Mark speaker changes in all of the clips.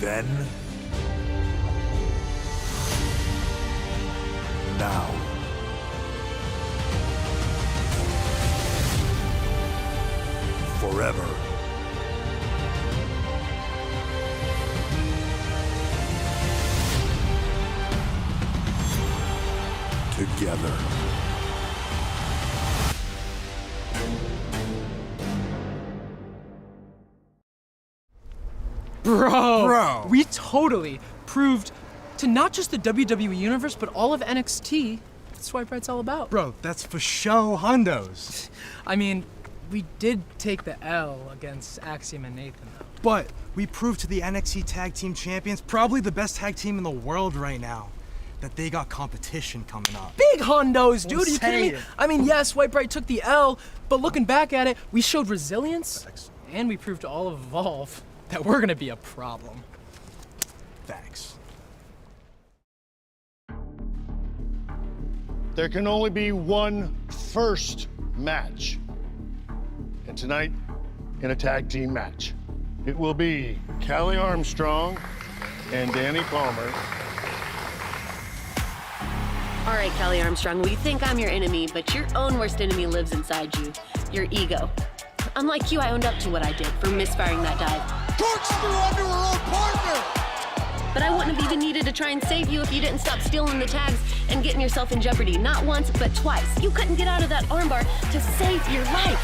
Speaker 1: Then, now, forever. Together.
Speaker 2: Bro, we totally proved to not just the WWE Universe, but all of NXT what Swipe Right's all about.
Speaker 3: Bro, that's for show hundos.
Speaker 2: I mean, we did take the L against Axiom and Nathan, though.
Speaker 3: But we proved to the NXT Tag Team Champions, probably the best tag team in the world right now, that they got competition coming up.
Speaker 2: Big hundos, dude.
Speaker 3: I'm
Speaker 2: Are you kidding me?
Speaker 3: saying.
Speaker 2: I mean, yeah, Swipe Right took the L, but looking back at it, we showed resilience, and we proved to all of Evolve that we're gonna be a problem.
Speaker 3: Thanks.
Speaker 4: There can only be one first match. And tonight, in a tag team match, it will be Callie Armstrong and Danny Palmer.
Speaker 5: All right, Callie Armstrong, we think I'm your enemy, but your own worst enemy lives inside you, your ego. Unlike you, I owned up to what I did for misfiring that dive.
Speaker 6: Corkscrew under her own partner!
Speaker 5: But I wouldn't have even needed to try and save you if you didn't stop stealing the tags and getting yourself in jeopardy. Not once, but twice. You couldn't get out of that armbar to save your life.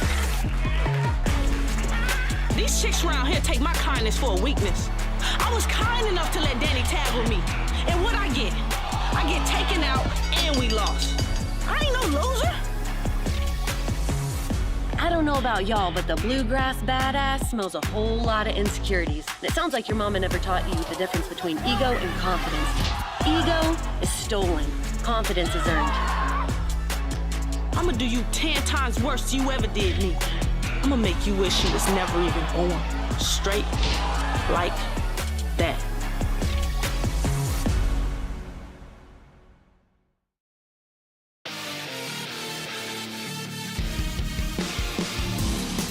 Speaker 7: These chicks around here take my kindness for a weakness. I was kind enough to let Danny tag with me. And what I get? I get taken out and we lost. I ain't no loser.
Speaker 5: I don't know about y'all, but the bluegrass badass smells a whole lot of insecurities. And it sounds like your mama never taught you the difference between ego and confidence. Ego is stolen. Confidence is earned.
Speaker 7: I'ma do you 10 times worse than you ever did me. I'ma make you wish you was never even born. Straight like that.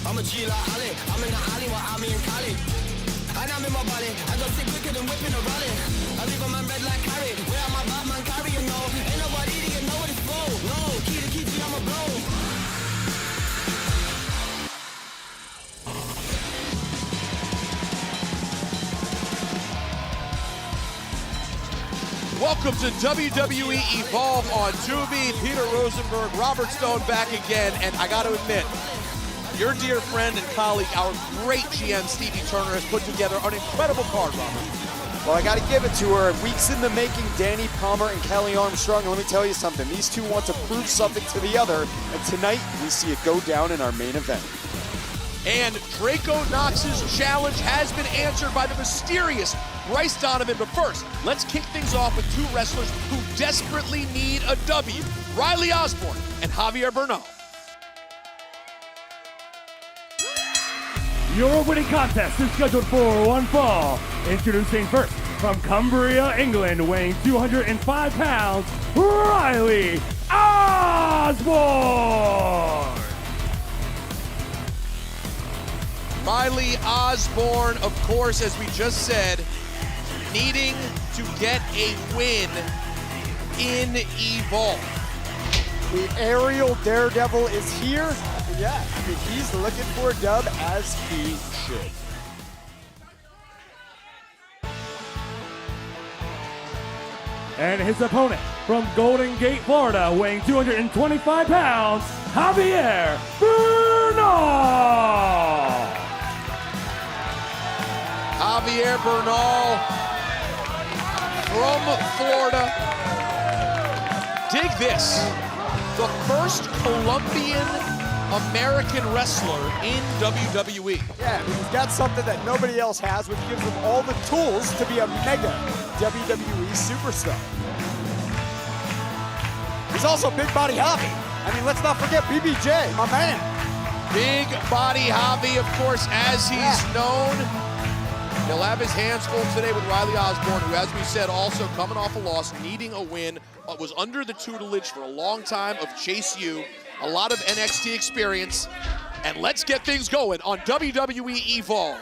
Speaker 6: I'm a G like Ali. I'm in the alley while I'm in Cali. And I'm in my body. I got sick quicker than whipping a rally. I leave a man red like carry. Where am I Batman carry? You know. Ain't nobody to know what it's for. No, key to key, I'm a blow.
Speaker 8: Welcome to WWE Evolve on Tubi. Peter Rosenberg, Robert Stone back again, and I got to admit, your dear friend and colleague, our great GM Stevie Turner, has put together an incredible card, Robert.
Speaker 9: Well, I got to give it to her. Weeks in the making, Danny Palmer and Callie Armstrong. And let me tell you something. These two want to prove something to the other. And tonight, we see it go down in our main event.
Speaker 8: And Draco Knox's challenge has been answered by the mysterious Bryce Donovan. But first, let's kick things off with two wrestlers who desperately need a W. Riley Osborne and Javier Bernal.
Speaker 10: Your winning contest is scheduled for one fall. Introducing first, from Cumbria, England, weighing 205 pounds, Riley Osborne!
Speaker 8: Riley Osborne, of course, as we just said, needing to get a win in Evolve.
Speaker 9: The aerial daredevil is here. Yeah, I mean, he's looking for a dub, as he should.
Speaker 10: And his opponent, from Golden Gate, Florida, weighing 225 pounds, Javier Bernal!
Speaker 8: Javier Bernal from Florida. Dig this, the first Colombian American wrestler in WWE.
Speaker 9: Yeah, I mean, he's got something that nobody else has, which gives him all the tools to be a mega WWE superstar. He's also Big Body Javi. I mean, let's not forget BBJ, my man.
Speaker 8: Big Body Javi, of course, as he's known. He'll have his hands full today with Riley Osborne, who, as we said, also coming off a loss, needing a win, was under the tutelage for a long time of Chase U. A lot of NXT experience. And let's get things going on WWE Evolve.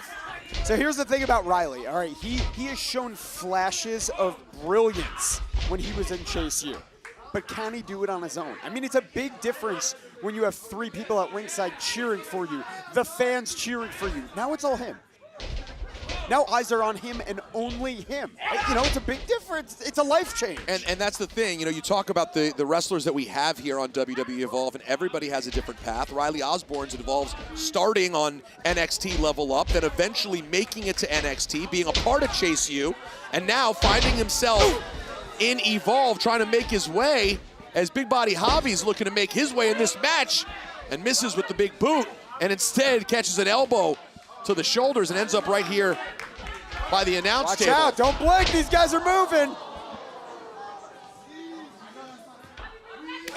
Speaker 9: So here's the thing about Riley, all right? He has shown flashes of brilliance when he was in Chase U. But can he do it on his own? I mean, it's a big difference when you have 3 people at ringside cheering for you, the fans cheering for you. Now it's all him. Now eyes are on him and only him. You know, it's a big difference. It's a life change.
Speaker 8: And that's the thing. You know, you talk about the wrestlers that we have here on WWE Evolve, and everybody has a different path. Riley Osborne's involves starting on NXT Level Up, then eventually making it to NXT, being a part of Chase U, and now finding himself in Evolve, trying to make his way as Big Body Javi's looking to make his way in this match and misses with the big boot, and instead catches an elbow to the shoulders and ends up right here by the announce table.
Speaker 9: Watch out, don't blink, these guys are moving.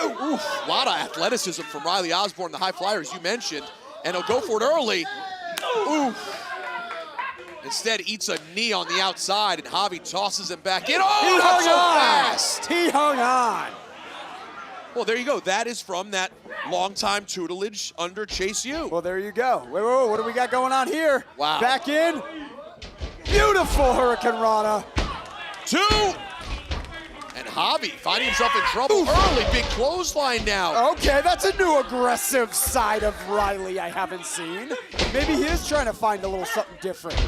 Speaker 8: Oh, oof. A lot of athleticism from Riley Osborne, the high flyer, as you mentioned, and he'll go for it early. Oof. Instead, eats a knee on the outside, and Javi tosses him back in. Oh,
Speaker 9: He
Speaker 8: not
Speaker 9: hung
Speaker 8: so
Speaker 9: on.
Speaker 8: fast!
Speaker 9: He hung on.
Speaker 8: Well, there you go. That is from that longtime tutelage under Chase U.
Speaker 9: Well, there you go. Wait, what do we got going on here?
Speaker 8: Wow.
Speaker 9: Back in. Beautiful Hurricane Rana.
Speaker 8: 2. And Javi finding himself in trouble early. Big clothesline now.
Speaker 9: Okay, that's a new aggressive side of Riley I haven't seen. Maybe he is trying to find a little something different.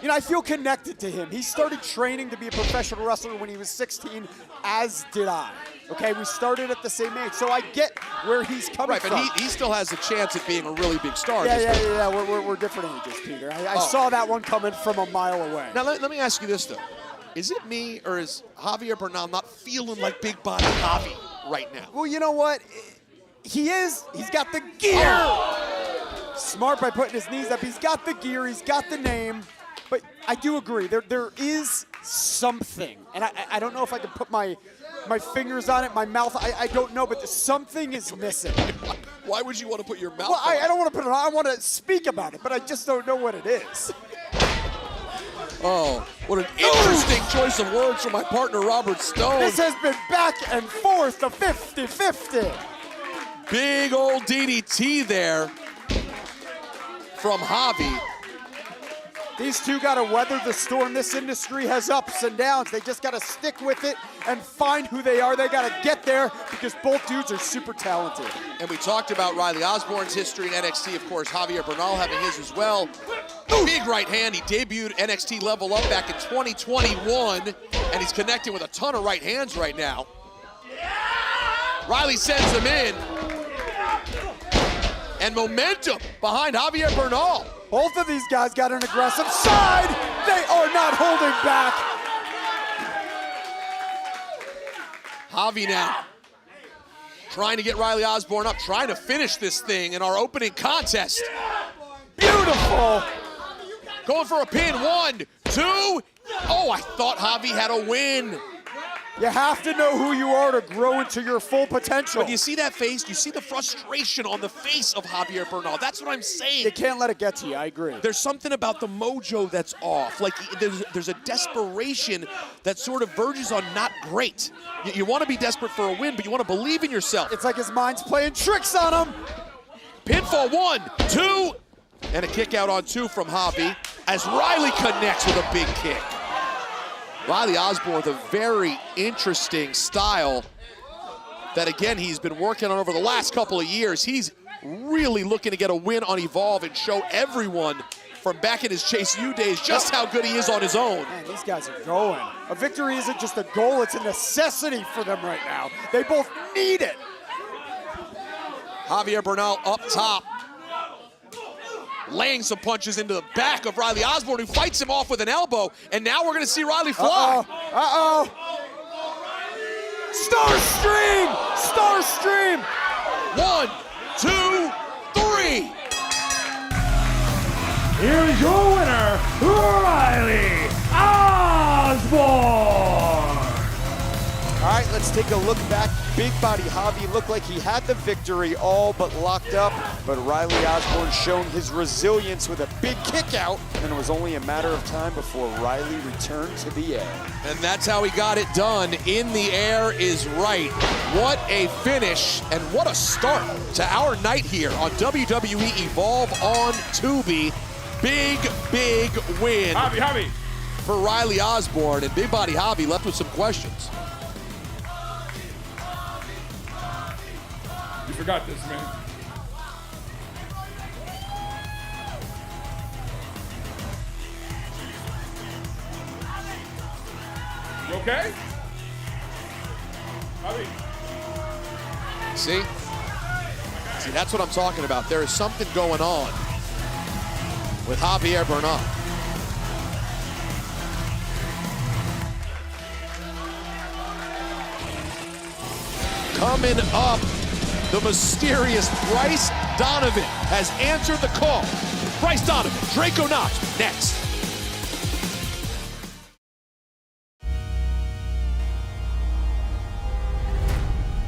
Speaker 9: You know, I feel connected to him. He started training to be a professional wrestler when he was 16, as did I. Okay, we started at the same age, so I get where he's coming from.
Speaker 8: Right, but he still has a chance at being a really big star.
Speaker 9: Yeah. We're different ages, Peter. I saw that one coming from a mile away.
Speaker 8: Now, let me ask you this, though. Is it me, or is Javier Bernal not feeling like Big Body Javi right now?
Speaker 9: Well, you know what? He is. He's got the gear. Smart by putting his knees up. He's got the gear. He's got the name. But I do agree. There is something. And I don't know if I can put my fingers on it, my mouth. I don't know, but something is missing.
Speaker 8: Why would you want to put your mouth
Speaker 9: Well,
Speaker 8: on it?
Speaker 9: I don't want to put it on. I want to speak about it, but I just don't know what it is.
Speaker 8: Oh, what an interesting choice of words from my partner, Robert Stone.
Speaker 9: This has been back and forth, a 50-50.
Speaker 8: Big old DDT there from Javi.
Speaker 9: These two got to weather the storm. This industry has ups and downs. They just got to stick with it and find who they are. They got to get there because both dudes are super talented.
Speaker 8: And we talked about Riley Osborne's history in NXT. Of course, Javier Bernal having his as well. Big right hand. He debuted NXT Level Up back in 2021, and he's connecting with a ton of right hands right now. Riley sends him in. And momentum behind Javier Bernal.
Speaker 9: Both of these guys got an aggressive side. They are not holding back.
Speaker 8: Javi now trying to get Riley Osborne up, trying to finish this thing in our opening contest.
Speaker 9: Beautiful.
Speaker 8: Going for a pin, 1, 2. Oh, I thought Javi had a win.
Speaker 9: You have to know who you are to grow into your full potential.
Speaker 8: But you see that face? You see the frustration on the face of Javier Bernal. That's what I'm saying.
Speaker 9: You can't let it get to you, I agree.
Speaker 8: There's something about the mojo that's off. Like, there's a desperation that sort of verges on not great. You want to be desperate for a win, but you want to believe in yourself.
Speaker 9: It's like his mind's playing tricks on him.
Speaker 8: Pinfall, 1, 2, and a kick out on 2 from Javi as Riley connects with a big kick. Riley Osborne with a very interesting style that, again, he's been working on over the last couple of years. He's really looking to get a win on Evolve and show everyone from back in his Chase U days just how good he is on his own.
Speaker 9: Man, these guys are going. A victory isn't just a goal, it's a necessity for them right now. They both need it.
Speaker 8: Javier Bernal up top, laying some punches into the back of Riley Osborne, who fights him off with an elbow, and now we're gonna see Riley fly.
Speaker 9: Uh-oh. Star Stream!
Speaker 8: 1, 2, 3.
Speaker 10: Here's your winner, Riley Osborne.
Speaker 9: All right, let's take a look back. Big Body Javi looked like he had the victory all but locked up, but Riley Osborne showing his resilience with a big kick out, and it was only a matter of time before Riley returned to the air.
Speaker 8: And that's how he got it done. In the air is right. What a finish and what a start to our night here on WWE Evolve on Tubi. big win
Speaker 10: Hobby.
Speaker 8: for Riley Osborne, and Big Body Hobby left with some questions.
Speaker 10: You forgot this, man. You okay? Hobby.
Speaker 8: See, that's what I'm talking about. There is something going on with Javier Bernal. Coming up, the mysterious Bryce Donovan has answered the call. Bryce Donovan, Draco Knox, next.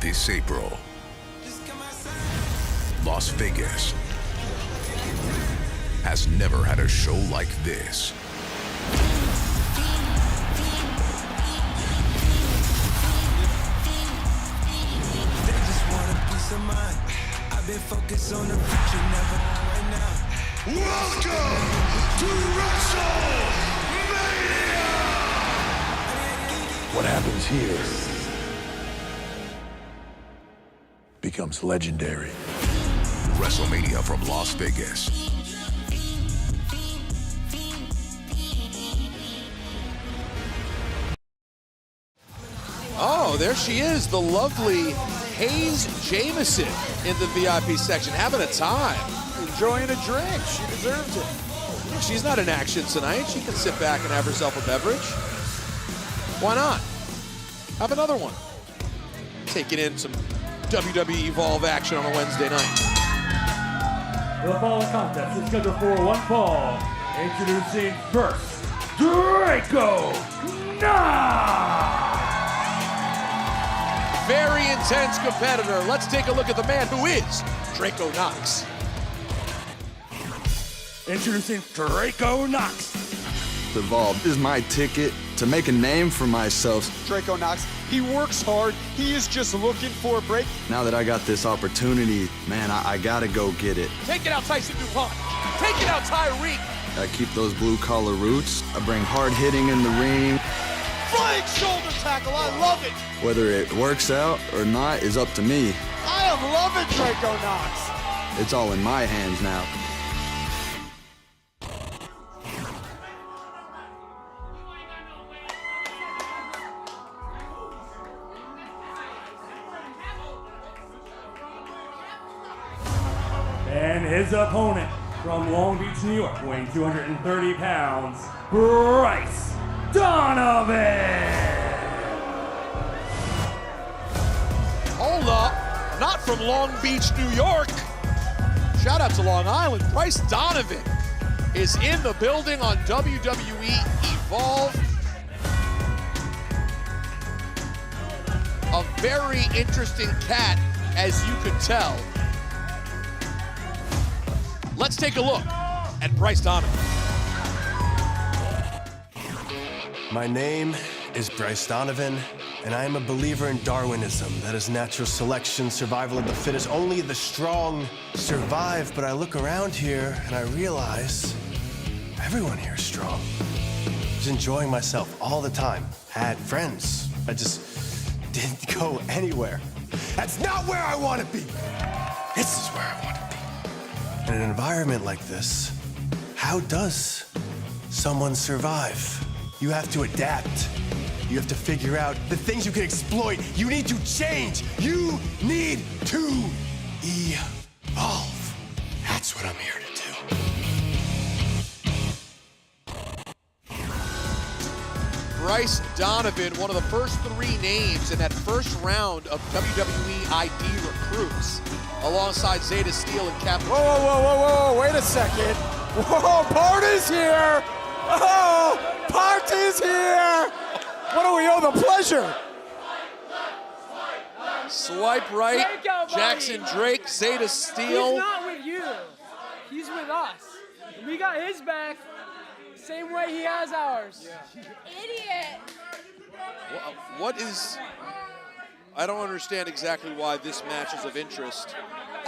Speaker 1: This April, Las Vegas has never had a show like this.
Speaker 6: They just want a peace of mind. I've been focused on the future, never right now.
Speaker 4: Welcome to WrestleMania!
Speaker 1: What happens here becomes legendary. WrestleMania from Las Vegas.
Speaker 8: Oh, there she is, the lovely Hayes Jamison in the VIP section, having a time.
Speaker 9: Enjoying a drink. She deserves it.
Speaker 8: She's not in action tonight. She can sit back and have herself a beverage. Why not? Have another one. Taking in some WWE Evolve action on a Wednesday night.
Speaker 10: The following contest is scheduled for one fall. Introducing first, Draco Knox!
Speaker 8: Very intense competitor. Let's take a look at the man who is Draco Knox.
Speaker 10: Introducing Draco Knox.
Speaker 11: Evolve is my ticket to make a name for myself.
Speaker 9: Draco Knox, he works hard. He is just looking for a break.
Speaker 11: Now that I got this opportunity, man, I gotta go get it.
Speaker 8: Take it out, Tyson DuPont. Take it out, Tyreek.
Speaker 11: I keep those blue-collar roots. I bring hard hitting in the ring.
Speaker 8: Flying shoulder tackle, I love it.
Speaker 11: Whether it works out or not is up to me.
Speaker 9: I am loving Draco Knox.
Speaker 11: It's all in my hands now.
Speaker 10: And his opponent from Long Beach, New York, weighing 230 pounds, Bryce Donovan!
Speaker 8: Hold up, not from Long Beach, New York. Shout out to Long Island. Bryce Donovan is in the building on WWE Evolve. A very interesting cat, as you could tell. Let's take a look at Bryce Donovan.
Speaker 12: My name is Bryce Donovan, and I am a believer in Darwinism. That is natural selection, survival of the fittest. Only the strong survive. But I look around here and I realize everyone here is strong. I was enjoying myself all the time. Had friends. I just didn't go anywhere. That's not where I want to be. This is where I want to be. In an environment like this, how does someone survive? You have to adapt. You have to figure out the things you can exploit. You need to change. You need to evolve. That's what I'm here to do.
Speaker 8: Bryce Donovan, one of the first three names in that first round of WWE ID recruits, alongside Zeta Steel and Captain.
Speaker 9: Whoa, wait a second. Whoa, Party's here. Oh, Party's here. What do we owe the pleasure?
Speaker 8: Swipe right, Jackson Drake, Zeta Steel.
Speaker 13: He's not with you. He's with us. We got his back same way he has ours.
Speaker 14: Idiot.
Speaker 8: What is... I don't understand exactly why this match is of interest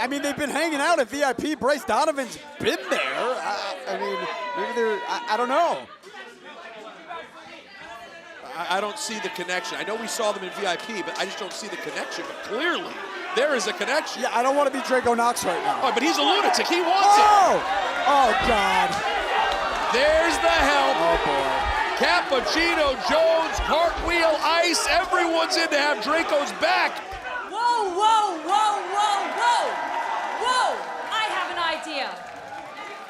Speaker 9: I mean, they've been hanging out at VIP. Bryce Donovan's been there. I mean, maybe they're, I don't know.
Speaker 8: I don't see the connection. I know we saw them in VIP, but I just don't see the connection. But clearly, there is a connection.
Speaker 9: Yeah, I don't want to be Draco Knox right now.
Speaker 8: Oh, but he's a lunatic. He wants it.
Speaker 9: Oh, God.
Speaker 8: There's the help.
Speaker 9: Oh, boy.
Speaker 8: Cappuccino Jones, cartwheel ice. Everyone's in to have Draco's back.
Speaker 14: Whoa, whoa, whoa, whoa, whoa. Whoa, I have an idea.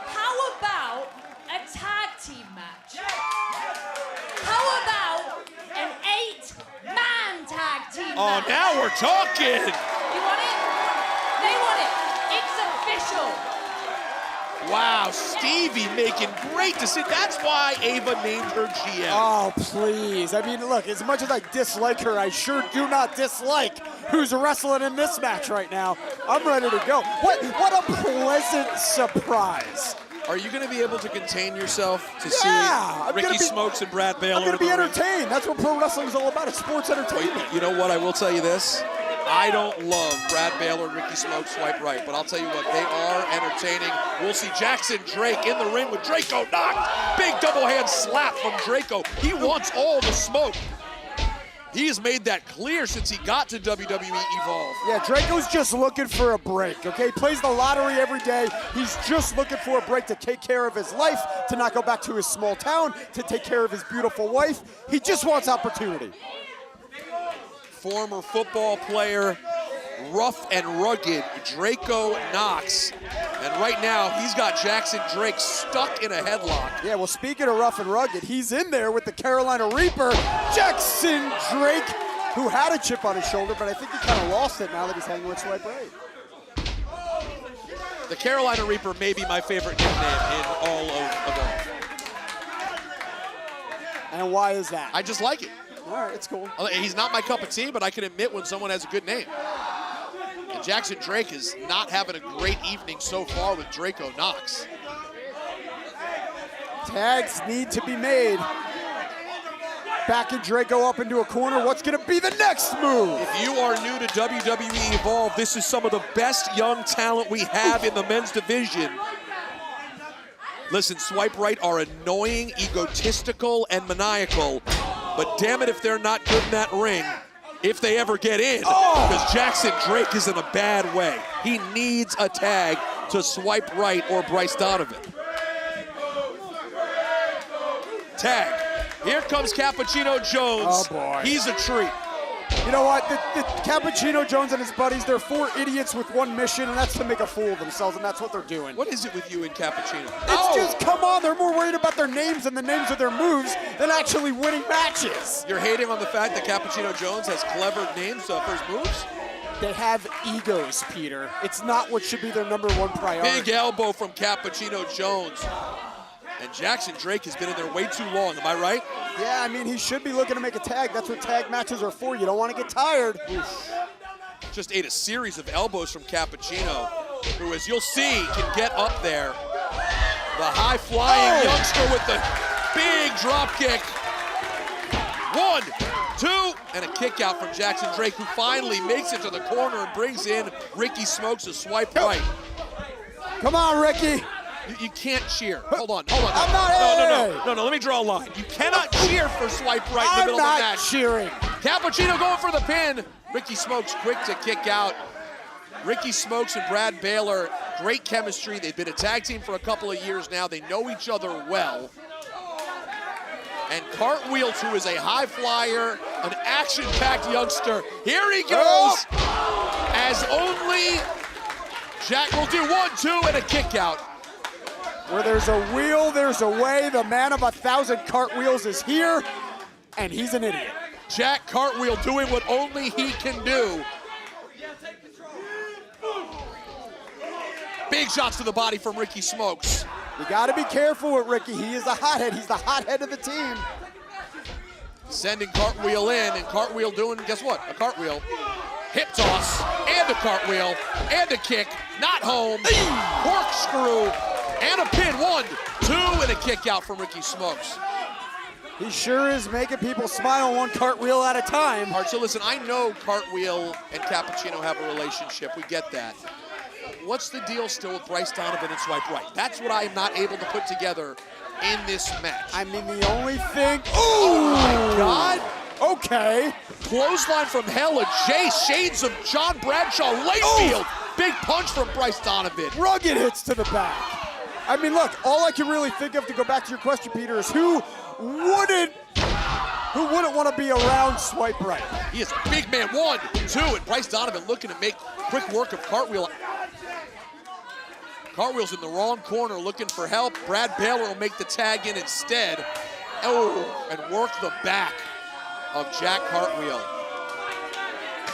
Speaker 14: How about a tag team match? How about an 8-man tag team
Speaker 8: Oh,
Speaker 14: match?
Speaker 8: now we're talking.
Speaker 14: You want it? They want it. It's official.
Speaker 8: Wow, Stevie making great decisions. That's why Ava named her GM.
Speaker 9: Oh, please. I mean, look, as much as I dislike her, I sure do not dislike who's wrestling in this match right now. I'm ready to go. What a pleasant surprise.
Speaker 8: Are you going to be able to contain yourself to
Speaker 9: Yeah,
Speaker 8: see Ricky Smokes and Brad Baylor?
Speaker 9: I'm going to be
Speaker 8: in the ring?
Speaker 9: entertained. That's what pro wrestling is all about. It's sports entertainment.
Speaker 8: You know what? I will tell you this. I don't love Brad Baylor and Ricky Smokes swipe right, but I'll tell you what, they are entertaining. We'll see Jackson Drake in the ring with Draco Knox. Big double hand slap from Draco. He wants all the smoke. He has made that clear since he got to WWE Evolve.
Speaker 9: Yeah, Draco's just looking for a break, okay? He plays the lottery every day. He's just looking for a break to take care of his life, to not go back to his small town, to take care of his beautiful wife. He just wants opportunity.
Speaker 8: Former football player, rough and rugged, Draco Knox. And right now, he's got Jackson Drake stuck in a headlock.
Speaker 9: Yeah, well, speaking of rough and rugged, he's in there with the Carolina Reaper, Jackson Drake, who had a chip on his shoulder, but I think he kind of lost it now that he's hanging with Swipe Right.
Speaker 8: The Carolina Reaper may be my favorite nickname in all of Evolve.
Speaker 9: And why is that?
Speaker 8: I just like it.
Speaker 9: All right, it's cool.
Speaker 8: He's not my cup of tea, but I can admit when someone has a good name. And Jackson Drake is not having a great evening so far with Draco Knox.
Speaker 9: Tags need to be made. Backing Draco up into a corner. What's going to be the next move?
Speaker 8: If you are new to WWE Evolve, this is some of the best young talent we have in the men's division. Listen, Swipe Right are annoying, egotistical, and maniacal. But damn it if they're not good in that ring if they ever get in. Because Jackson Drake is in a bad way. He needs a tag to Swipe Right or Bryce Donovan. Tag. Here comes Cappuccino Jones.
Speaker 9: Oh, boy.
Speaker 8: He's a treat.
Speaker 9: You know what? The Cappuccino Jones and his buddies, they're 4 idiots with one mission, and that's to make a fool of themselves, and that's what they're doing.
Speaker 8: What is it with you and Cappuccino?
Speaker 9: It's just, come on, they're more worried about their names and the names of their moves than actually winning matches.
Speaker 8: You're hating on the fact that Cappuccino Jones has clever names for his moves?
Speaker 9: They have egos, Peter. It's not what should be their #1 priority.
Speaker 8: Big elbow from Cappuccino Jones. And Jackson Drake has been in there way too long, am I right?
Speaker 9: Yeah, I mean, he should be looking to make a tag. That's what tag matches are for. You don't want to get tired.
Speaker 8: Oof. Just ate a series of elbows from Cappuccino, who, as you'll see, can get up there. The high-flying youngster with the big drop kick. 1, 2, and a kick out from Jackson Drake, who finally makes it to the corner and brings in Ricky Smokes to Swipe Right.
Speaker 9: Come on, Ricky.
Speaker 8: You can't cheer. Hold on.
Speaker 9: I'm not.
Speaker 8: No, let me draw a line. You cannot cheer for Swipe Right in the middle of the match.
Speaker 9: I'm not cheering.
Speaker 8: Cappuccino going for the pin. Ricky Smokes quick to kick out. Ricky Smokes and Brad Baylor, great chemistry. They've been a tag team for a couple of years now. They know each other well. And Cartwheels, who is a high flyer, an action-packed youngster. Here he goes, as only Jack will do. 1, 2, and a kick out.
Speaker 9: Where there's a wheel, there's a way. The man of 1,000 cartwheels is here, and he's an idiot.
Speaker 8: Jack Cartwheel doing what only he can do. Big shots to the body from Ricky Smokes.
Speaker 9: You got to be careful with Ricky. He is a hothead. He's the hothead of the team.
Speaker 8: Sending Cartwheel in, and Cartwheel doing, guess what? A cartwheel. Hip toss, and a cartwheel, and a kick. Not home. Corkscrew, and a pin. 1, 2, and a kick out from Ricky Smokes.
Speaker 9: He sure is making people smile 1 cartwheel at a time.
Speaker 8: All right, so listen, I know Cartwheel and Cappuccino have a relationship. We get that. what's the deal still with Bryce Donovan and Swipe Right? That's what I am not able to put together in this match.
Speaker 9: I mean, the only thing.
Speaker 8: Oh my God!
Speaker 9: Okay.
Speaker 8: Clothesline from hell, a J, shades of John Bradshaw Layfield. Big punch from Bryce Donovan.
Speaker 9: Rugged hits to the back. I mean, look, all I can really think of, to go back to your question, Peter, is who wouldn't want to be around Swipe Right?
Speaker 8: He is a big man, 1, 2, and Bryce Donovan looking to make quick work of Cartwheel. Cartwheel's in the wrong corner looking for help. Brad Baylor will make the tag in instead. Oh, and work the back of Jack Cartwheel.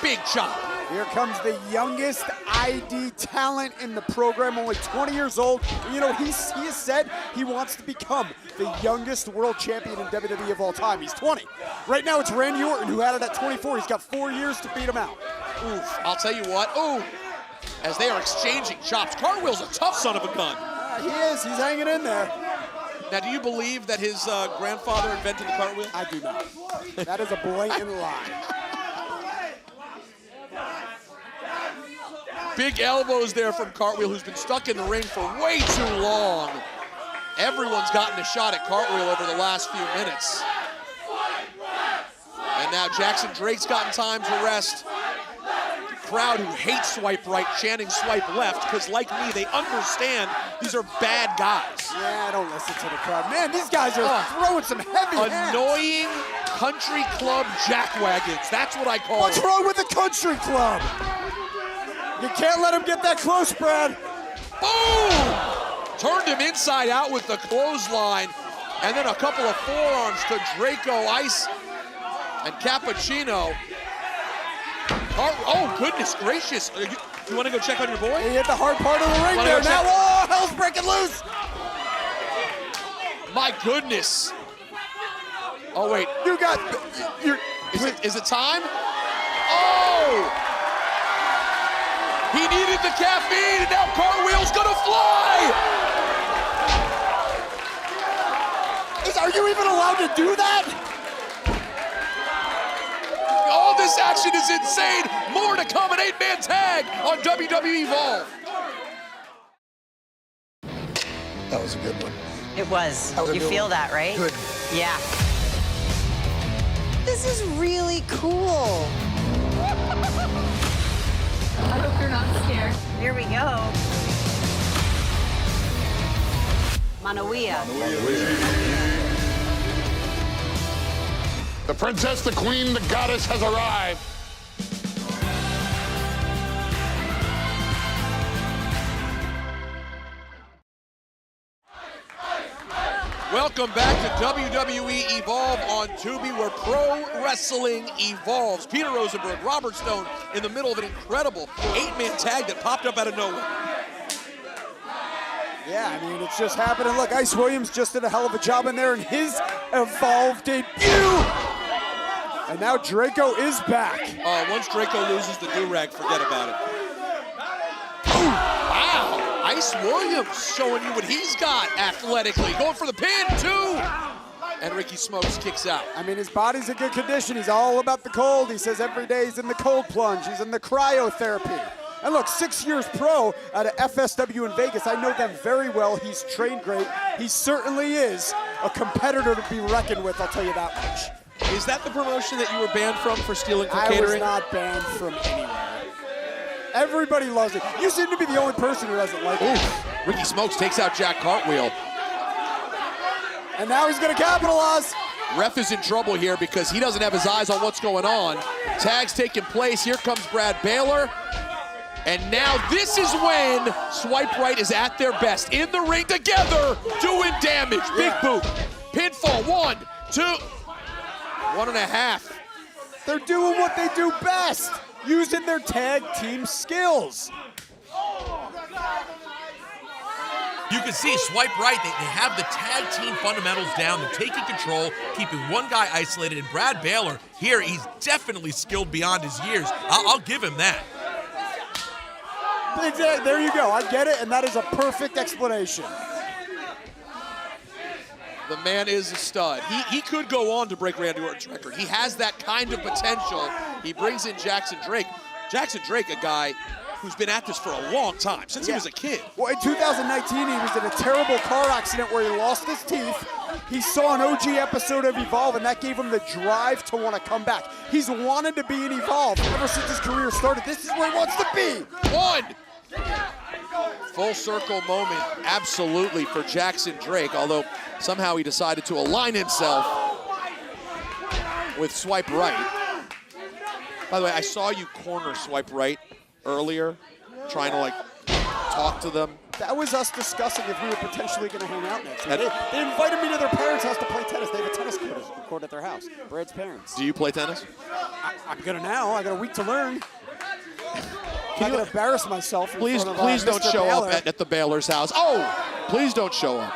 Speaker 8: Big chop.
Speaker 9: Here comes the youngest ID talent in the program, only 20 years old. You know, he has said he wants to become the youngest world champion in WWE of all time. He's 20. Right now it's Randy Orton, who had it at 24. He's got 4 years to beat him out.
Speaker 8: Oof, I'll tell you what, ooh, as they are exchanging chops. Cartwheel's a tough son of a gun.
Speaker 9: He is, he's hanging in there.
Speaker 8: Now, do you believe that his grandfather invented the cartwheel?
Speaker 9: I do not. That is a blatant lie.
Speaker 8: Big elbows there from Cartwheel, who's been stuck in the ring for way too long. Everyone's gotten a shot at Cartwheel over the last few minutes. And now Jackson Drake's gotten time to rest. The crowd who hates Swipe Right chanting Swipe Left, because like me, they understand these are bad guys.
Speaker 9: Yeah, I don't listen to the crowd. Man, these guys are throwing some heavy hands.
Speaker 8: Annoying country club jackwagons. That's what I call
Speaker 9: What's
Speaker 8: it.
Speaker 9: wrong with the country club? You can't let him get that close, Brad.
Speaker 8: Boom! Turned him inside out with the clothesline. And then a couple of forearms to Draco, Ice, and Cappuccino. Oh, goodness gracious. You want to go check on your boy?
Speaker 9: He hit the hard part of the ring there. Now, oh, hell's breaking loose.
Speaker 8: My goodness. Oh, wait. Is it time? Oh! He needed the caffeine, and now Cartwheel's gonna fly!
Speaker 9: Are you even allowed to do that?
Speaker 8: All this action is insane. More to come, an 8-man tag on WWE Evolve.
Speaker 4: That was a good one.
Speaker 15: It was.
Speaker 4: That was a
Speaker 15: You
Speaker 4: good
Speaker 15: feel
Speaker 4: one.
Speaker 15: that, right?
Speaker 4: Good.
Speaker 15: Yeah. This is really cool.
Speaker 14: I hope you're not scared.
Speaker 15: Here we go. Manawia.
Speaker 4: The princess, the queen, the goddess has arrived.
Speaker 8: Welcome back to WWE Evolve on Tubi, where pro wrestling evolves. Peter Rosenberg, Robert Stone in the middle of an incredible 8-man tag that popped up out of nowhere.
Speaker 9: Yeah, I mean, it's just happening. Look, Ice Williams just did a hell of a job in there in his Evolve debut. And now Draco is back.
Speaker 8: Once Draco loses the do-rag, forget about it. Ooh, wow. Ice Williams showing you what he's got athletically. Going for the pin, too. And Ricky Smokes kicks out.
Speaker 9: I mean, his body's in good condition. He's all about the cold. He says every day he's in the cold plunge. He's in the cryotherapy. And look, 6 years pro out of FSW in Vegas. I know them very well. He's trained great. He certainly is a competitor to be reckoned with, I'll tell you that much.
Speaker 8: Is that the promotion that you were banned from for stealing from catering?
Speaker 9: I was not banned from anywhere. Everybody loves it. You seem to be the only person who doesn't like it.
Speaker 8: Ricky Smokes takes out Jack Cartwheel.
Speaker 9: And now he's going to capitalize.
Speaker 8: Ref is in trouble here because he doesn't have his eyes on what's going on. Tag's taking place. Here comes Brad Baylor. And now this is when Swipe Right is at their best. In the ring together, doing damage. Big boot. Pinfall, 1, 2, 1.5.
Speaker 9: They're doing what they do best, using their tag team skills.
Speaker 16: You can see Swipe Right, they have the tag team fundamentals down. They're taking control, keeping one guy isolated. And Brad Baylor, here, he's definitely skilled beyond his years. I'll give him that.
Speaker 9: Exactly. There you go. I get it, and that is a perfect explanation.
Speaker 8: The man is a stud. He could go on to break Randy Orton's record. He has that kind of potential. He brings in Jackson Drake. Jackson Drake, a guy
Speaker 16: who's been at this for a long time, since he was a kid.
Speaker 9: Well, in 2019, he was in a terrible car accident where he lost his teeth. He saw an OG episode of Evolve, and that gave him the drive to want to come back. He's wanted to be in Evolve ever since his career started. This is where he wants to be.
Speaker 8: One. Full circle moment, absolutely, for Jackson Drake, although somehow he decided to align himself with Swipe Right. By the way, I saw you corner Swipe Right earlier, trying to, like, talk to them.
Speaker 9: That was us discussing if we were potentially going to hang out next week. They invited me to their parents' house to play tennis. They have a tennis court at their house, Brad's parents.
Speaker 8: Do you play tennis?
Speaker 9: I'm going to now. I got a week to learn. I'm going to embarrass myself in
Speaker 8: Please,
Speaker 9: front of,
Speaker 8: please don't
Speaker 9: Mr.
Speaker 8: show
Speaker 9: Baylor.
Speaker 8: up at the Baylor's house. Oh, please don't show up.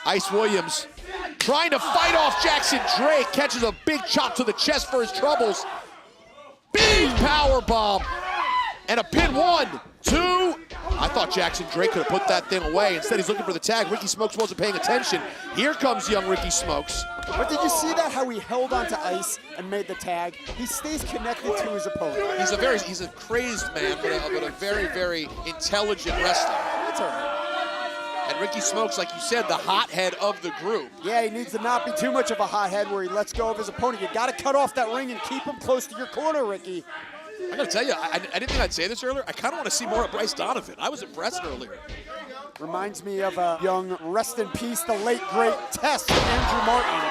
Speaker 8: Ice Williams trying to fight off Jackson Drake, catches a big chop to the chest for his troubles. Big power bomb and a pin 1, 2. I thought Jackson Drake could have put that thing away. Instead, he's looking for the tag. Ricky Smokes wasn't paying attention. Here comes young Ricky Smokes.
Speaker 9: But did you see that, how he held onto ice and made the tag? He stays connected to his opponent.
Speaker 8: He's a crazed man, but a very, very intelligent wrestler.
Speaker 9: That's all right.
Speaker 8: And Ricky Smokes, like you said, the hothead of the group.
Speaker 9: Yeah, he needs to not be too much of a hothead where he lets go of his opponent. You got to cut off that ring and keep him close to your corner, Ricky.
Speaker 8: I gotta tell you, I didn't think I'd say this earlier. I kind of want to see more of Bryce Donovan. I was impressed earlier.
Speaker 9: Reminds me of a young, rest in peace, the late, great Test, Andrew Martin.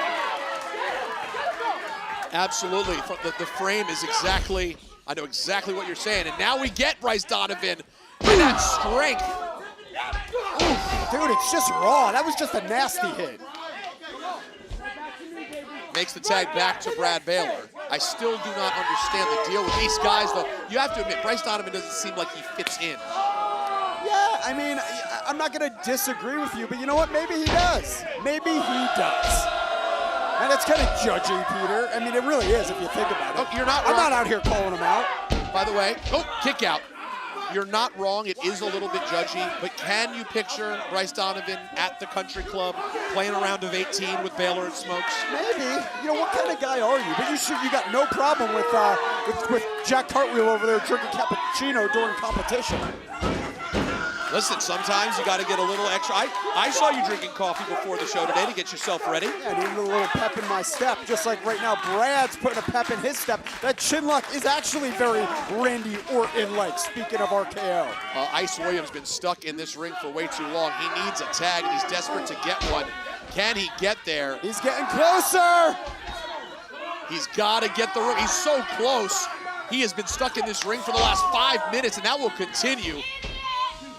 Speaker 8: Absolutely. The frame is exactly, I know exactly what you're saying. And now we get Bryce Donovan in that strength.
Speaker 9: Oof, dude, it's just raw. That was just a nasty hit.
Speaker 8: Makes the tag back to Brad Baylor. I still do not understand the deal with these guys, though. You have to admit, Bryce Donovan doesn't seem like he fits in.
Speaker 9: Yeah, I mean, I'm not going to disagree with you, but you know what? Maybe he does. Maybe he does. And that's kind of judgy, Peter. I mean, it really is if you think about it.
Speaker 8: Oh, you're not
Speaker 9: I'm
Speaker 8: wrong.
Speaker 9: not out here calling him out.
Speaker 8: By the way, kick out. You're not wrong. It is a little bit judgy, but can you picture Bryce Donovan at the country club playing a round of 18 with Baylor and Smokes?
Speaker 9: Maybe. You know, what kind of guy are you? But you got no problem with Jack Cartwheel over there drinking cappuccino during competition.
Speaker 8: Listen, sometimes you got to get a little extra. I saw you drinking coffee before the show today to get yourself ready.
Speaker 9: Yeah, I needed a little pep in my step, just like right now Brad's putting a pep in his step. That chin lock is actually very Randy Orton-like, speaking of RKO.
Speaker 8: Ice Williams been stuck in this ring for way too long. He needs a tag, and he's desperate to get one. Can he get there?
Speaker 9: He's getting closer.
Speaker 8: He's got to get the ring. He's so close. He has been stuck in this ring for the last 5 minutes, and that will continue.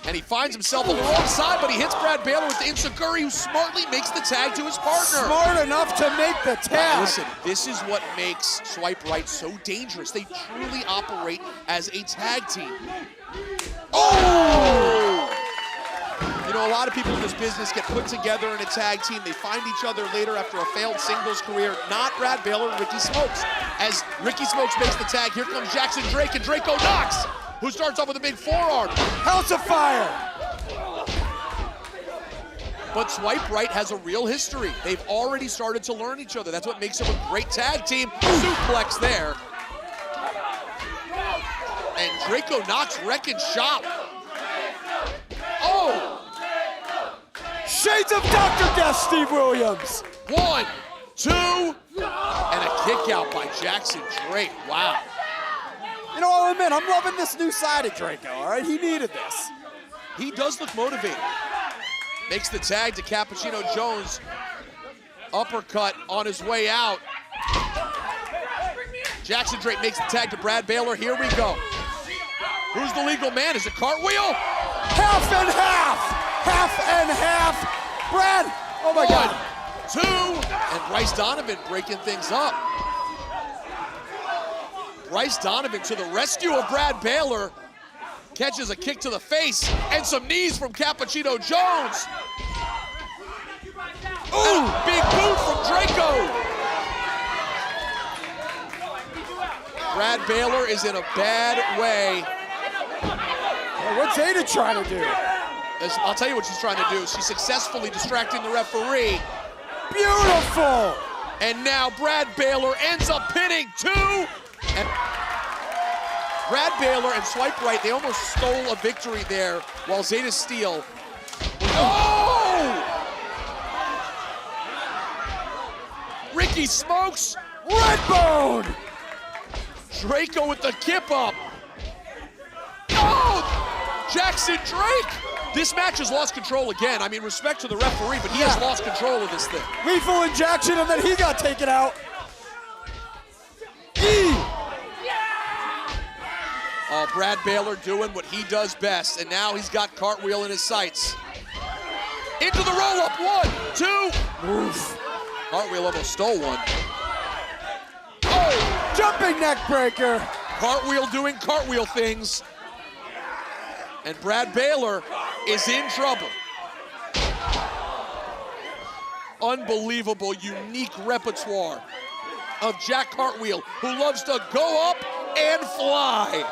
Speaker 8: And he finds himself on the wrong side, but he hits Brad Baylor with the Enziguri, who smartly makes the tag to his partner.
Speaker 9: Smart enough to make the tag.
Speaker 8: Listen, this is what makes Swipe Right so dangerous. They truly operate as a tag team. Oh! You know, a lot of people in this business get put together in a tag team. They find each other later after a failed singles career. Not Brad Baylor and Ricky Smokes. As Ricky Smokes makes the tag, here comes Jackson Drake and Draco Knox, who starts off with a big forearm.
Speaker 9: House of Fire!
Speaker 8: But Swipe Right has a real history. They've already started to learn each other. That's what makes them a great tag team. Suplex there. And Draco Knox wrecking shop. Oh!
Speaker 9: Shades of Dr. Death, Steve Williams.
Speaker 8: 1, 2, and a kick out by Jackson Drake. Wow.
Speaker 9: You know, I'll admit, I'm loving this new side of Draco, all right? He needed this.
Speaker 8: He does look motivated. Makes the tag to Cappuccino Jones. Uppercut on his way out. Jackson Drake makes the tag to Brad Baylor. Here we go. Who's the legal man? Is it Cartwheel?
Speaker 9: Half and half! Half and half! Brad! Oh my God.
Speaker 8: 1, 2, and Bryce Donovan breaking things up. Bryce Donovan to the rescue of Brad Baylor. Catches a kick to the face and some knees from Cappuccino Jones. Ooh, big boot from Draco. Brad Baylor is in a bad way.
Speaker 9: Hey, what's Ada trying to do?
Speaker 8: I'll tell you what she's trying to do. She's successfully distracting the referee.
Speaker 9: Beautiful!
Speaker 8: And now Brad Baylor ends up pinning 2. And Brad Baylor and Swipe Right, they almost stole a victory there while Zeta Steel. Oh! Ricky Smokes, Redbone! Draco with the kip up. Oh! Jackson Drake! This match has lost control again. I mean, respect to the referee, but he has lost control of this thing.
Speaker 9: Lethal injection, and then he got taken out.
Speaker 8: Oh, Brad Baylor doing what he does best, and now he's got Cartwheel in his sights. Into the roll-up, 1, 2. Oof. Cartwheel almost stole one.
Speaker 9: Oh, jumping neck breaker.
Speaker 8: Cartwheel doing cartwheel things. And Brad Baylor is in trouble. Unbelievable, unique repertoire of Jack Cartwheel, who loves to go up and fly.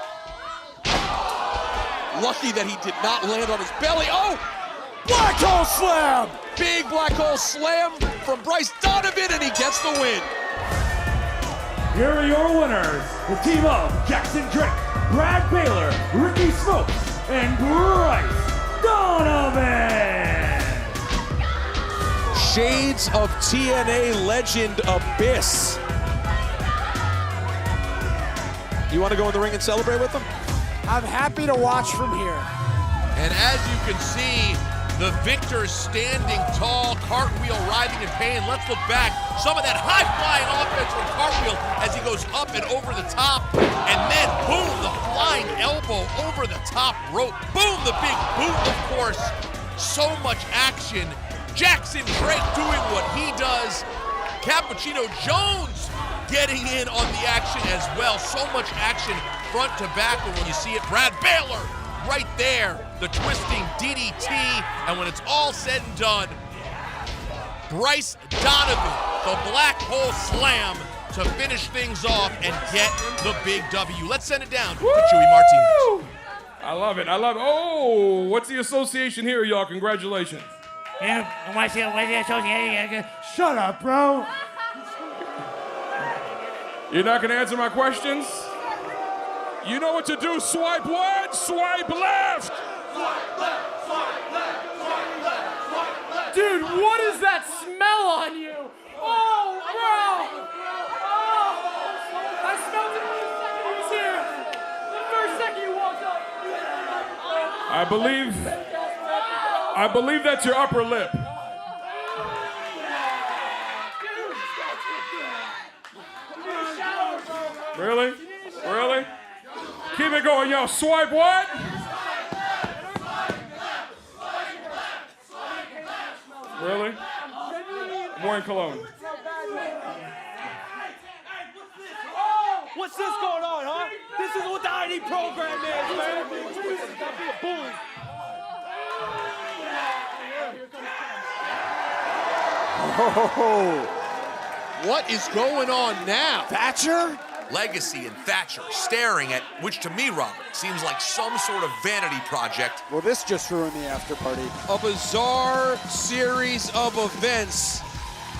Speaker 8: Lucky that he did not land on his belly. Oh!
Speaker 9: Black hole slam!
Speaker 8: Big black hole slam from Bryce Donovan, and he gets the win.
Speaker 10: Here are your winners, the team of Jackson Drake, Brad Baylor, Ricky Smokes, and Bryce Donovan.
Speaker 8: Shades of TNA legend Abyss. You want to go in the ring and celebrate with them?
Speaker 9: I'm happy to watch from here.
Speaker 16: And as you can see, the victors standing tall, Cartwheel writhing in pain. Let's look back. Some of that high-flying offense from Cartwheel as he goes up and over the top. And then, boom, the flying elbow over the top rope. Boom, the big boot, of course. So much action. Jackson Drake doing what he does. Cappuccino Jones getting in on the action as well. So much action front to back, and when you see it, Brad Baylor right there, the twisting DDT, and when it's all said and done, Bryce Donovan, the black hole slam to finish things off and get the big W. Let's send it down to Chewy Martinez.
Speaker 17: I love it. Oh, what's the association here, y'all? Congratulations.
Speaker 10: Yeah, what's the association? Shut up, bro.
Speaker 17: You're not gonna answer my questions? You know what to do. Swipe what? Swipe left.
Speaker 13: Swipe left, swipe left, swipe left, swipe left. Dude, what is that smell on you? Oh, bro! Oh, I smelled it the second he was here. The first second you walked up.
Speaker 17: I believe that's your upper lip. Really? Really? Keep it going, y'all. Swipe what? Really? I'm wearing cologne.
Speaker 13: What's this going on, huh? This is what the ID program is, man. Bully.
Speaker 8: Oh, what is going on now?
Speaker 9: Thatcher?
Speaker 16: Legacy and Thatcher staring at, which to me, Robert, seems like some sort of vanity project.
Speaker 9: Well, this just ruined the after party.
Speaker 8: A bizarre series of events,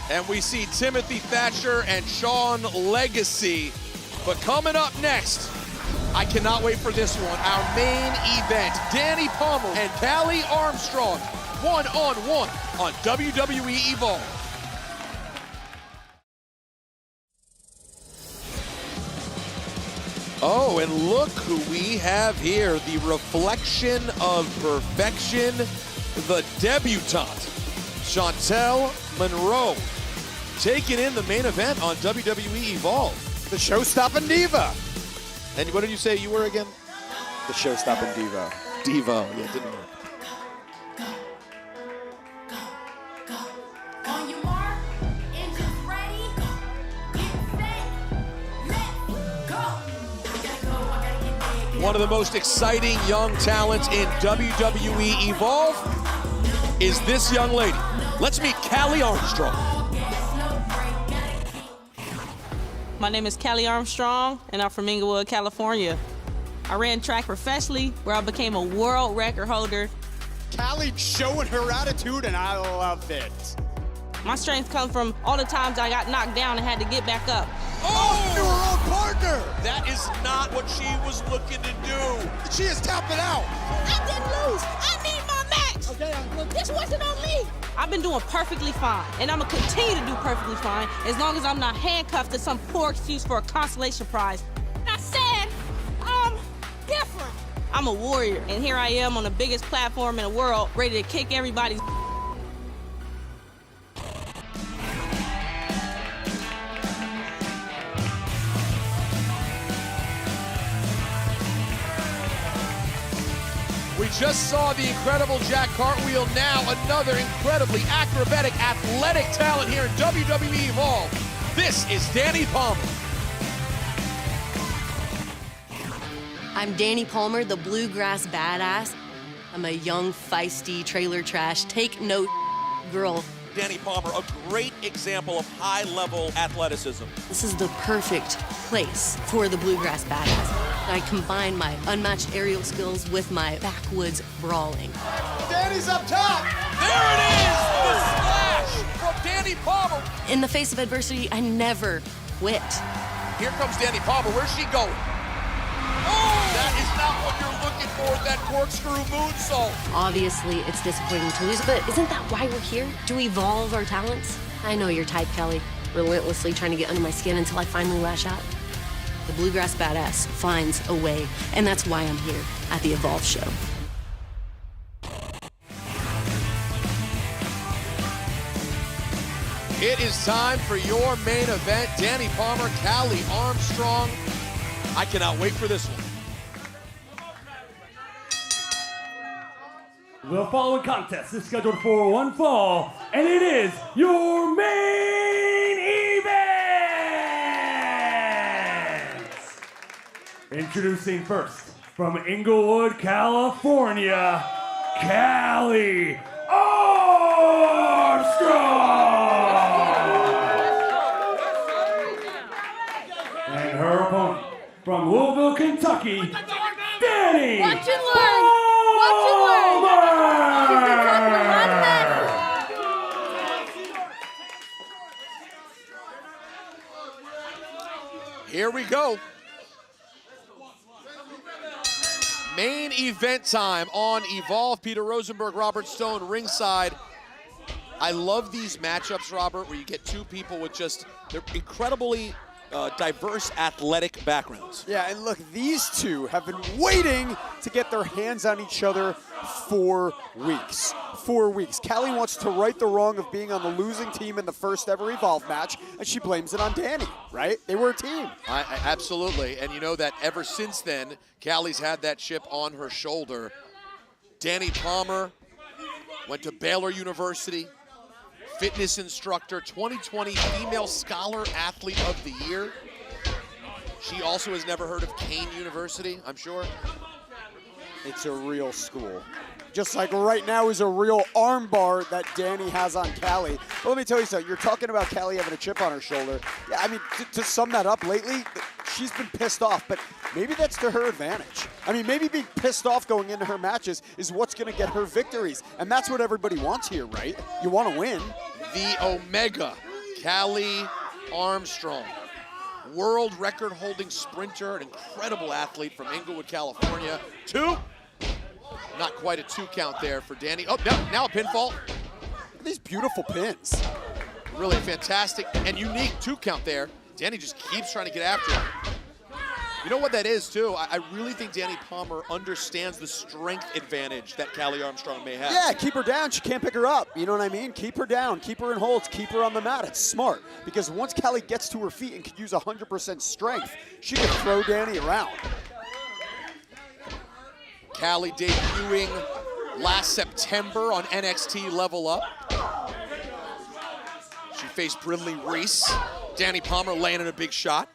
Speaker 8: and we see Timothy Thatcher and Sean Legacy. But coming up next, I cannot wait for this one, our main event, Danny Palmer and Callie Armstrong, one-on-one on WWE Evolve. Oh, and look who we have here, the reflection of perfection, the debutante, Chantel Monroe, taking in the main event on WWE Evolve.
Speaker 9: The show-stopping diva.
Speaker 8: And what did you say you were again?
Speaker 9: The show-stopping diva.
Speaker 8: Devo, yeah, it didn't work.
Speaker 6: On your mark, engines ready, get set, let's go.
Speaker 8: One of the most exciting young talents in WWE Evolve is this young lady. Let's meet Callie Armstrong.
Speaker 7: My name is Callie Armstrong, and I'm from Inglewood, California. I ran track professionally, where I became a world record holder.
Speaker 9: Callie showing her attitude, and I love it.
Speaker 7: My strength comes from all the times I got knocked down and had to get back up.
Speaker 9: Oh, to her own
Speaker 4: partner.
Speaker 8: That is not what she was looking to do.
Speaker 4: She is tapping out.
Speaker 7: I didn't lose. I need my match. Okay, look, this wasn't on me. I've been doing perfectly fine, and I'm gonna continue to do perfectly fine as long as I'm not handcuffed to some poor excuse for a consolation prize. I said, I'm different. I'm a warrior, and here I am on the biggest platform in the world, ready to kick everybody's.
Speaker 8: We just saw the incredible Jack Cartwheel. Now another incredibly acrobatic, athletic talent here in WWE Evolve. This is Danny Palmer.
Speaker 5: I'm Danny Palmer, the bluegrass badass. I'm a young, feisty trailer trash, take note girl.
Speaker 16: Danny Palmer, a great example of high-level athleticism.
Speaker 5: This is the perfect place for the bluegrass badass. I combine my unmatched aerial skills with my backwoods brawling.
Speaker 4: Danny's up top.
Speaker 8: There it is, the splash from Danny Palmer.
Speaker 5: In the face of adversity, I never quit.
Speaker 8: Here comes Danny Palmer. Where's she going? Oh, that is not what you're looking for, that corkscrew moonsault.
Speaker 5: Obviously, it's disappointing to lose, but isn't that why we're here? To evolve our talents? I know your type, Kelly. Relentlessly trying to get under my skin until I finally lash out. The bluegrass badass finds a way, and that's why I'm here at the Evolve Show.
Speaker 8: It is time for your main event. Danny Palmer, Callie Armstrong. I cannot wait for this one.
Speaker 10: The following contest is scheduled for one fall, and it is your main event! Introducing first, from Inglewood, California, Callie Armstrong! And her opponent, from Louisville, Kentucky, Danny
Speaker 14: Watch and learn! Watch and learn! She's been talking a lot of mess.
Speaker 8: Here we go. Main event time on Evolve. Peter Rosenberg, Robert Stone, ringside. I love these matchups, Robert, where you get two people with just, they're incredibly diverse athletic backgrounds.
Speaker 9: Yeah, and look, these two have been waiting to get their hands on each other for weeks. 4 weeks. Callie wants to right the wrong of being on the losing team in the first ever Evolve match, and she blames it on Danny, right? They were a team.
Speaker 8: Absolutely, and you know that ever since then, Callie's had that chip on her shoulder. Danny Palmer went to Baylor University, fitness instructor, 2020 Female Scholar Athlete of the Year. She also has never heard of Kane University, I'm sure.
Speaker 9: It's a real school. Just like right now is a real arm bar that Danny has on Callie. But let me tell you something, you're talking about Callie having a chip on her shoulder. Yeah, I mean, to sum that up lately, she's been pissed off, but maybe that's to her advantage. I mean, maybe being pissed off going into her matches is what's gonna get her victories. And that's what everybody wants here, right? You wanna win.
Speaker 8: The Omega, Callie Armstrong. World record holding sprinter, an incredible athlete from Inglewood, California. 2. Not quite a 2 count there for Danny. Oh, now a pinfall.
Speaker 9: Look at these beautiful pins.
Speaker 8: Really fantastic and unique 2 count there. Danny just keeps trying to get after him. You know what that is, too? I really think Danny Palmer understands the strength advantage that Callie Armstrong may have.
Speaker 9: Yeah, keep her down. She can't pick her up. You know what I mean? Keep her down. Keep her in holds. Keep her on the mat. It's smart. Because once Callie gets to her feet and can use 100% strength, she can throw Danny around.
Speaker 8: Callie debuting last September on NXT Level Up. She faced Brindley Reese. Danny Palmer laying in a big shot.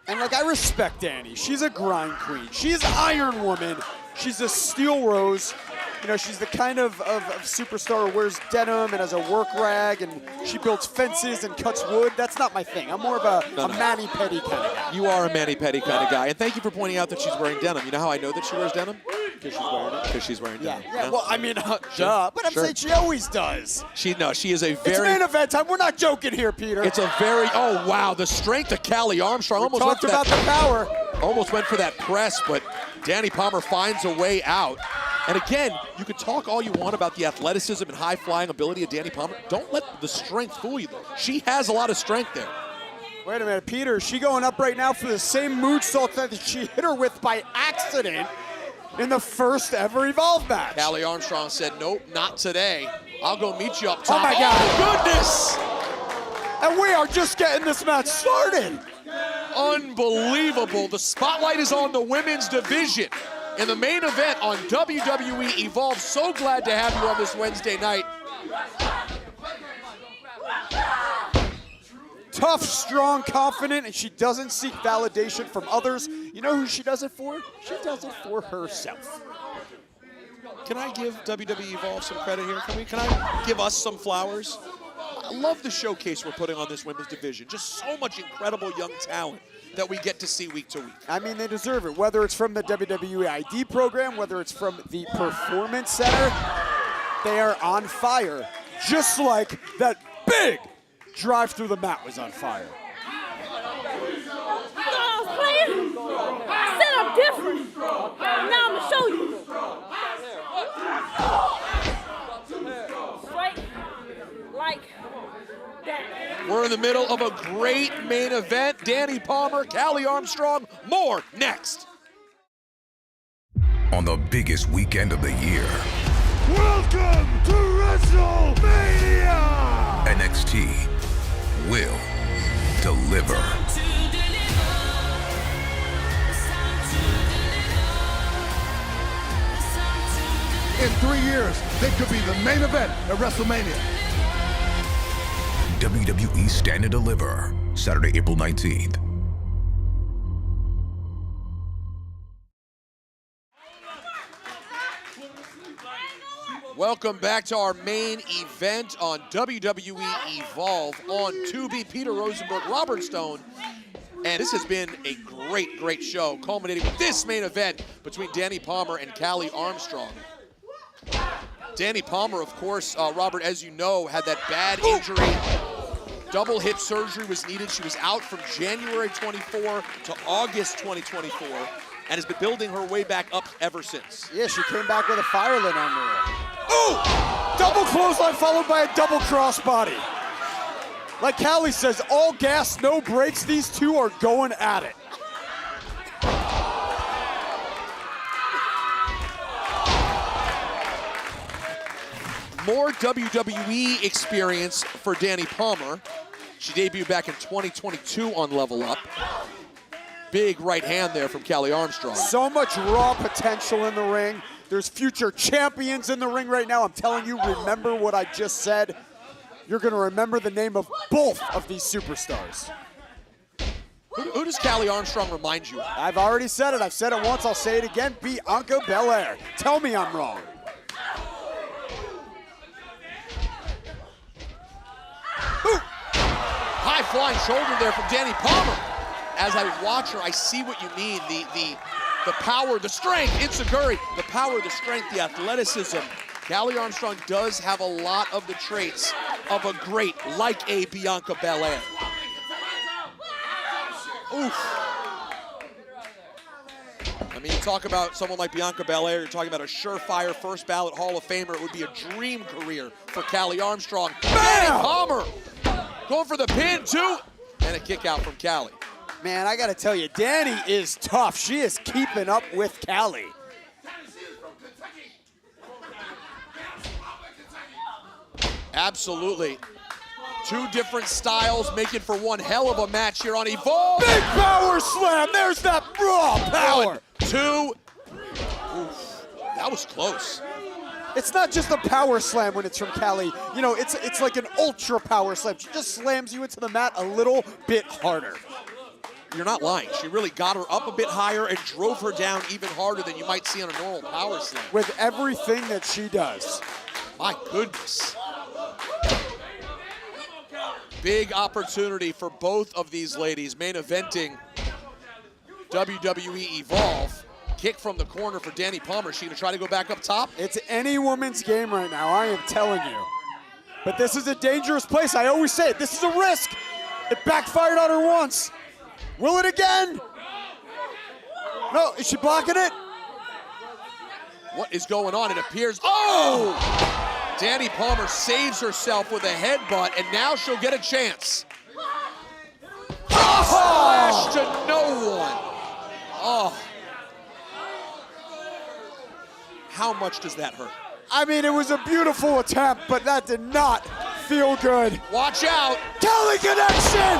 Speaker 9: And like, I respect Danny. She's a grind queen. She's Iron Woman. She's a steel rose. You know, she's the kind of superstar who wears denim and has a work rag, and she builds fences and cuts wood. That's not my thing. I'm more of a mani-pedi kind of guy.
Speaker 8: You are a mani-pedi kind of guy. And thank you for pointing out that she's wearing denim. You know how I know that she wears denim?
Speaker 9: Because she's wearing it.
Speaker 18: Because she's wearing
Speaker 9: Yeah.
Speaker 18: denim.
Speaker 9: Yeah. Well, I mean, duh. But I'm saying she always does.
Speaker 18: She is a
Speaker 9: It's
Speaker 18: very.
Speaker 9: main event time. We're not joking here, Peter.
Speaker 8: It's a very, oh wow, the strength of Callie Armstrong.
Speaker 9: We
Speaker 8: Almost
Speaker 9: talked
Speaker 8: went for
Speaker 9: about the power.
Speaker 8: Almost went for that press, but Danny Palmer finds a way out. And again, you can talk all you want about the athleticism and high-flying ability of Danny Palmer. Don't let the strength fool you, though. She has a lot of strength there.
Speaker 9: Wait a minute, Peter. Is she going up right now for the same moonsault that she hit her with by accident in the first ever Evolve match?
Speaker 8: Callie Armstrong said, nope, not today. I'll go meet you up top.
Speaker 9: Oh, my God.
Speaker 8: Oh, goodness!
Speaker 9: And we are just getting this match started.
Speaker 8: Unbelievable. The spotlight is on the women's division in the main event on WWE Evolve. So glad to have you on this Wednesday night.
Speaker 9: Tough, strong, confident, and she doesn't seek validation from others. You know who she does it for? She does it for herself.
Speaker 18: Can I give WWE Evolve some credit here? Can I give us some flowers?
Speaker 8: I love the showcase we're putting on this women's division. Just so much incredible young talent that we get to see week to week.
Speaker 9: I mean, they deserve it. Whether it's from the WWE ID program, whether it's from the Performance Center, they are on fire. Just like that big drive through the mat was on fire.
Speaker 7: I was playing. I said I'm different. Now I'm gonna show you. Straight like that.
Speaker 8: We're in the middle of a great main event. Danny Palmer, Callie Armstrong, more next.
Speaker 1: On the biggest weekend of the year,
Speaker 10: Welcome to WrestleMania!
Speaker 1: NXT will deliver.
Speaker 19: In 3 years, they could be the main event at WrestleMania.
Speaker 1: WWE Stand and Deliver, Saturday, April 19th.
Speaker 8: Welcome back to our main event on WWE Evolve on Tubi. Peter Rosenberg, Robert Stone. And this has been a great, great show, culminating with this main event between Danny Palmer and Callie Armstrong. Danny Palmer, of course, Robert, as you know, had that bad injury. Double hip surgery was needed. She was out from January 24 to August 2024 and has been building her way back up ever since.
Speaker 9: Yeah, she came back with a firelit under her. Ooh! Double clothesline followed by a double crossbody. Like Callie says, all gas, no brakes. These two are going at it.
Speaker 8: More WWE experience for Danny Palmer. She debuted back in 2022 on Level Up. Big right hand there from Callie Armstrong.
Speaker 9: So much raw potential in the ring. There's future champions in the ring right now. I'm telling you, remember what I just said. You're going to remember the name of both of these superstars.
Speaker 8: Who does Callie Armstrong remind you of?
Speaker 9: I've already said it. I've said it once. I'll say it again. Bianca Belair. Tell me I'm wrong.
Speaker 8: Ooh. High flying shoulder there from Danny Palmer. As I watch her, I see what you mean. The power, the strength, Itsuguri, the power, the strength, the athleticism. Callie Armstrong does have a lot of the traits of a great, like a Bianca Belair. Oof. I mean, you talk about someone like Bianca Belair, you're talking about a surefire first ballot Hall of Famer. It would be a dream career for Callie Armstrong. Danny Palmer going for the pin, too. And a kick out from Callie.
Speaker 9: Man, I got to tell you, Danny is tough. She is keeping up with Callie.
Speaker 8: Absolutely. Two different styles making for one hell of a match here on Evolve.
Speaker 9: Big power slam. There's that raw power.
Speaker 8: 1, 2. Oof, that was close.
Speaker 9: It's not just a power slam when it's from Callie. You know, it's like an ultra power slam. She just slams you into the mat a little bit harder.
Speaker 8: You're not lying. She really got her up a bit higher and drove her down even harder than you might see on a normal power slam.
Speaker 9: With everything that she does.
Speaker 8: My goodness. Big opportunity for both of these ladies main eventing WWE Evolve. kick from the corner for Danny Palmer. Is she going to try to go back up top?
Speaker 9: It's any woman's game right now, I am telling you. But this is a dangerous place. I always say it. This is a risk. It backfired on her once. Will it again? No, is she blocking it?
Speaker 8: What is going on? It appears, oh! Danny Palmer saves herself with a headbutt, and now she'll get a chance. Slash to no one. Oh. How much does that hurt?
Speaker 9: I mean, it was a beautiful attempt, but that did not feel good.
Speaker 8: Watch out.
Speaker 9: Kelly connection!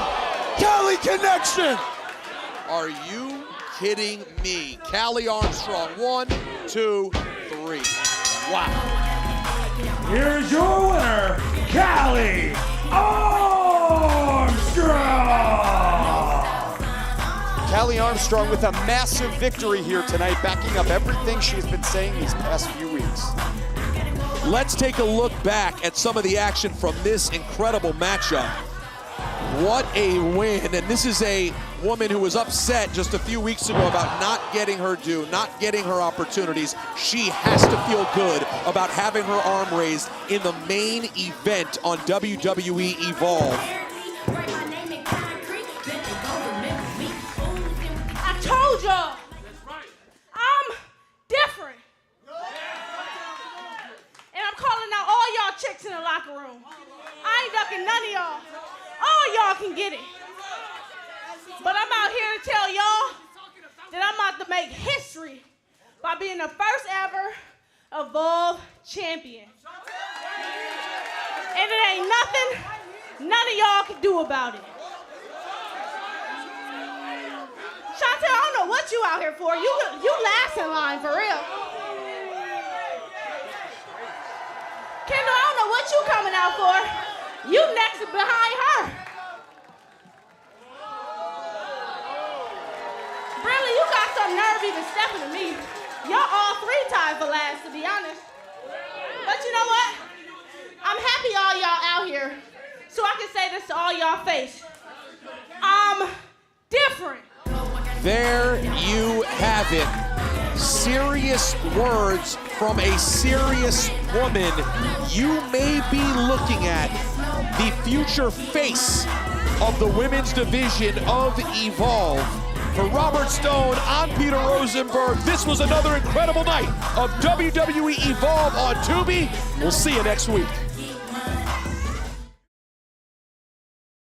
Speaker 9: Kelly connection!
Speaker 8: Are you kidding me? Callie Armstrong, 1, 2, 3. Wow.
Speaker 10: Here's your winner, Callie Armstrong!
Speaker 9: Callie Armstrong with a massive victory here tonight, backing up everything she's been saying these past few weeks.
Speaker 8: Let's take a look back at some of the action from this incredible matchup. What a win, and this is a woman who was upset just a few weeks ago about not getting her due, not getting her opportunities. She has to feel good about having her arm raised in the main event on WWE Evolve.
Speaker 7: I told y'all, I'm different. And I'm calling out all y'all chicks in the locker room. I ain't ducking none of y'all. All y'all can get it. But I'm out here to tell y'all that I'm about to make history by being the first ever Evolve champion. And it ain't nothing none of y'all can do about it. Chantel, I don't know what you out here for. You last in line, for real. Kendall, I don't know what you coming out for. You next behind her. Briley, you got some nerve even stepping to me. Y'all all 3 tied for last, to be honest. But you know what? I'm happy all y'all out here, so I can say this to all y'all face. I'm different.
Speaker 8: There you have it. Serious words from a serious woman. You may be looking at the future face of the women's division of Evolve. For Robert Stone, I'm Peter Rosenberg. This was another incredible night of WWE Evolve on Tubi. We'll see you next week.